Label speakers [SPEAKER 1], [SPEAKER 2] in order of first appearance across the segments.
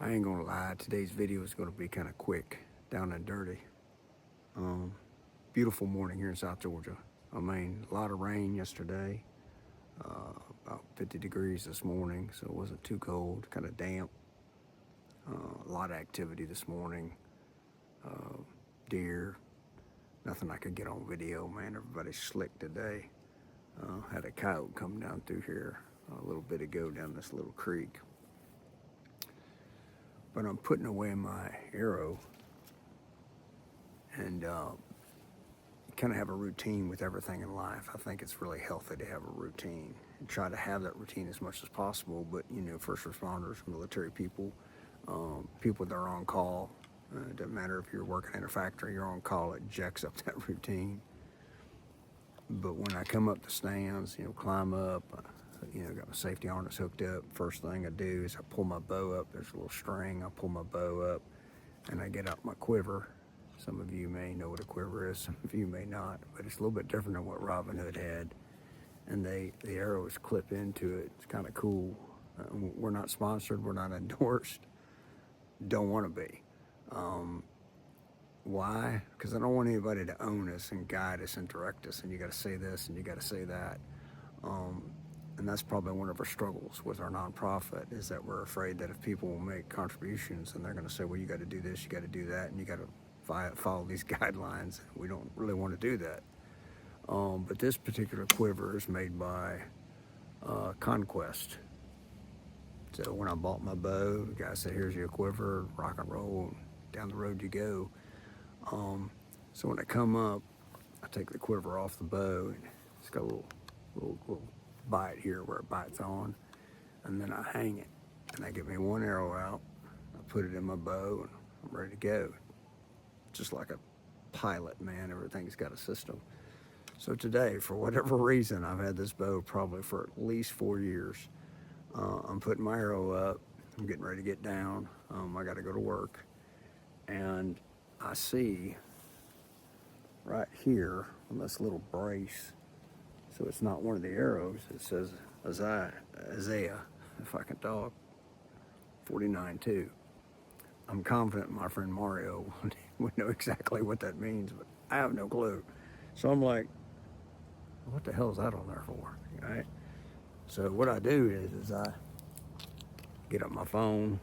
[SPEAKER 1] I ain't gonna lie, today's video is gonna be kind of quick, down and dirty. Um, Beautiful morning here in South Georgia. I mean, a lot of rain yesterday, about 50 degrees this morning, so it wasn't too cold, kind of damp. A lot of activity this morning, deer, nothing I could get on video, man. Everybody's slick today. Had a coyote come down through here a little bit ago down this little creek. But I'm putting away my arrow and kind of have a routine with everything in life. I think it's really healthy to have a routine and try to have that routine as much as possible. But, you know, first responders, military people, people that are on call, it doesn't matter if you're working in a factory, you're on call, it jacks up that routine. But when I come up the stands, you know, climb up, got my safety harness hooked up. First thing I do is I pull my bow up. There's a little string. I pull my bow up and I get out my quiver. Some of you may know what a quiver is, some of you may not, but it's a little bit different than what Robin Hood had. And the arrows clip into it. It's kind of cool. We're not sponsored, we're not endorsed, don't want to be. Why? Because I don't want anybody to own us and guide us and direct us, and you got to say this and you got to say that. And that's probably one of our struggles with our nonprofit, is that we're afraid that if people will make contributions and they're going to say, well, you got to do this, you got to do that, and you got to follow these guidelines. We don't really want to do that. But this particular quiver is made by Conquest. So when I bought my bow, the guy said, here's your quiver, rock and roll, down the road you go. So when I come up, I take the quiver off the bow, and it's got a little bite here where it bites on, and then I hang it, and I get me one arrow out, I put it in my bow, and I'm ready to go. Just like a pilot, man, everything's got a system. So today, for whatever reason, I've had this bow probably for at least 4 years. I'm putting my arrow up, I'm getting ready to get down, I gotta go to work, and I see right here on this little brace, so it's not one of the arrows, it says Isaiah, if I can talk, 49:2. I'm confident my friend Mario would know exactly what that means, but I have no clue. So I'm like, what the hell is that on there for? Right? So what I do is I get up my phone,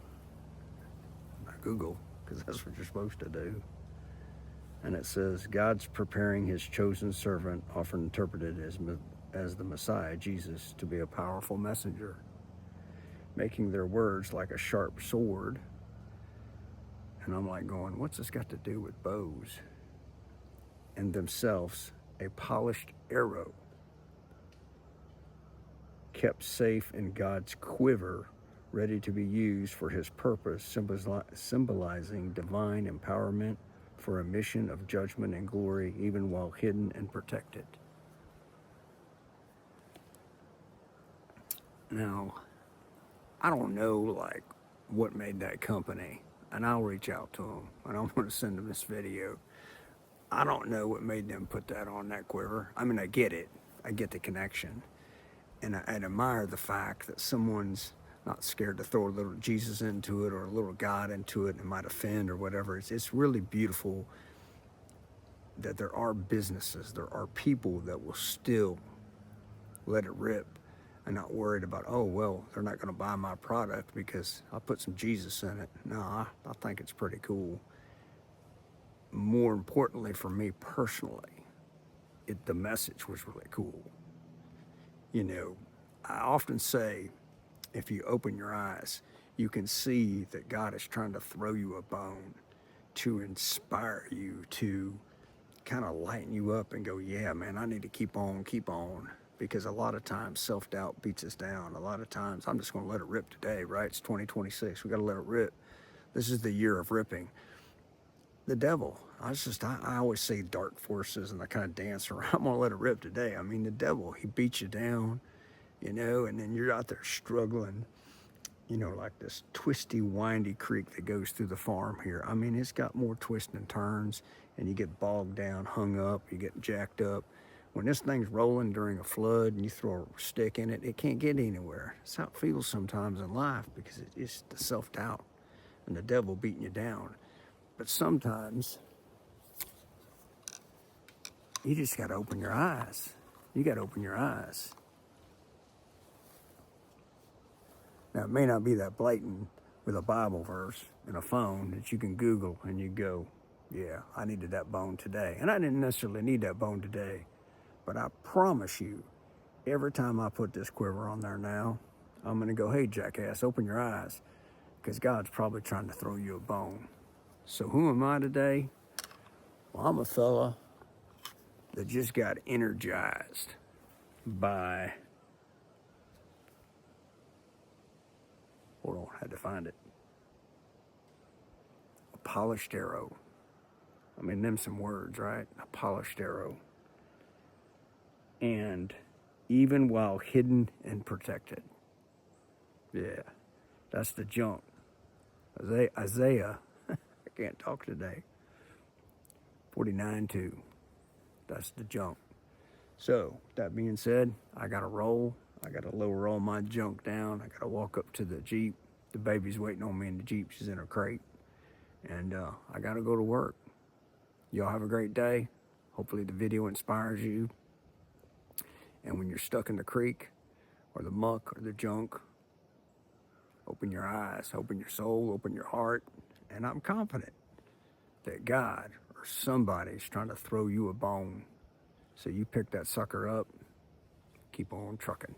[SPEAKER 1] I Google, because that's what you're supposed to do. And it says, God's preparing his chosen servant, often interpreted as the Messiah, Jesus, to be a powerful messenger, making their words like a sharp sword. And I'm like going, what's this got to do with bows? And themselves, a polished arrow, kept safe in God's quiver, ready to be used for his purpose, symbolizing divine empowerment for a mission of judgment and glory, even while hidden and protected. Now, I don't know, like, what made that company, and I'll reach out to them, and I'm going to send them this video. I don't know what made them put that on that quiver. I mean, I get it. I get the connection. And I admire the fact that someone's not scared to throw a little Jesus into it or a little God into it, and it might offend or whatever. It's really beautiful that there are businesses, there are people that will still let it rip and not worried about, oh, well, they're not going to buy my product because I put some Jesus in it. No, I think it's pretty cool. More importantly for me personally, the message was really cool. You know, I often say, if you open your eyes, you can see that God is trying to throw you a bone to inspire you, to kind of lighten you up and go, yeah, man, I need to keep on. Because a lot of times self-doubt beats us down. A lot of times I'm just going to let it rip today, right? It's 2026. We got to let it rip. This is the year of ripping. The devil, I always say dark forces, and I kind of dance around. I'm going to let it rip today. I mean, the devil, he beats you down, you know, and then you're out there struggling, you know, like this twisty, windy creek that goes through the farm here. I mean, it's got more twists and turns, and you get bogged down, hung up, you get jacked up. When this thing's rolling during a flood and you throw a stick in it, it can't get anywhere. That's how it feels sometimes in life, because it's the self-doubt. and the devil beating you down. But sometimes you just got to open your eyes. You got to open your eyes. Now, it may not be that blatant with a Bible verse and a phone that you can Google and you go, yeah, I needed that bone today. And I didn't necessarily need that bone today, but I promise you, every time I put this quiver on there now, I'm going to go, hey, jackass, open your eyes, because God's probably trying to throw you a bone. So who am I today? Well, I'm a fella that just got energized by, hold on, had to find it, a polished arrow. I mean, them some words, right? A polished arrow. And even while hidden and protected. Yeah, that's the junk. Isaiah, I can't talk today. 49:2. That's the junk. So, that being said, I got to roll. I got to lower all my junk down. I got to walk up to the Jeep. The baby's waiting on me in the Jeep. She's in her crate. And I got to go to work. Y'all have a great day. Hopefully the video inspires you. And when you're stuck in the creek or the muck or the junk, open your eyes, open your soul, open your heart. And I'm confident that God or somebody's trying to throw you a bone. So you pick that sucker up, keep on trucking.